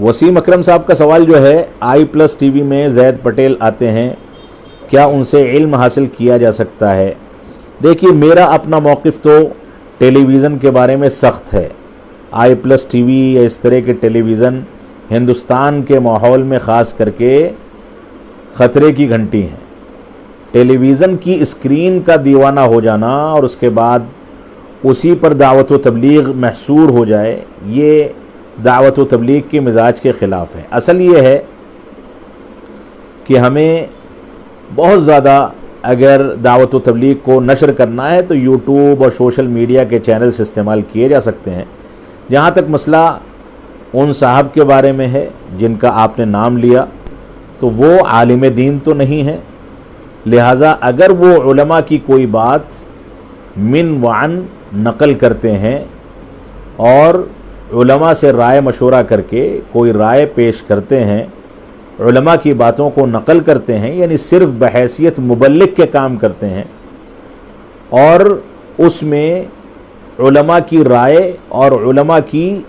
वसीम अकरम साहब का सवाल जो है, i+ TV में जैद पटेल आते हैं, क्या उनसे इल्म हासिल किया जा सकता है? देखिए, मेरा अपना मौक़िफ़ तो टेलीविज़न के बारे में सख्त है। i+ TV या इस तरह के टेलीविज़न हिंदुस्तान के माहौल में ख़ास करके ख़तरे की घंटी हैं। टेलीविज़न की स्क्रीन का दीवाना हो जाना और उसके बाद उसी पर दावत व तबलीग महसूर हो जाए, ये दावत व तबलीग के मिजाज के ख़िलाफ़ है। असल ये है कि हमें बहुत ज़्यादा अगर दावत व तबलीग को नशर करना है तो यूट्यूब और सोशल मीडिया के चैनल्स इस्तेमाल किए जा सकते हैं। जहाँ तक मसला उन साहब के बारे में है जिनका आपने नाम लिया, तो वो आलिम दीन तो नहीं है, लिहाजा अगर वो उलमा की कोई बात मिन वान नकल करते हैं और उलमा से राय मशवरा करके कोई राय पेश करते हैं, उलमा की बातों को नकल करते हैं, यानी सिर्फ बहैसियत मुबल्लिग के काम करते हैं और उसमें उलमा की राय और उलमा की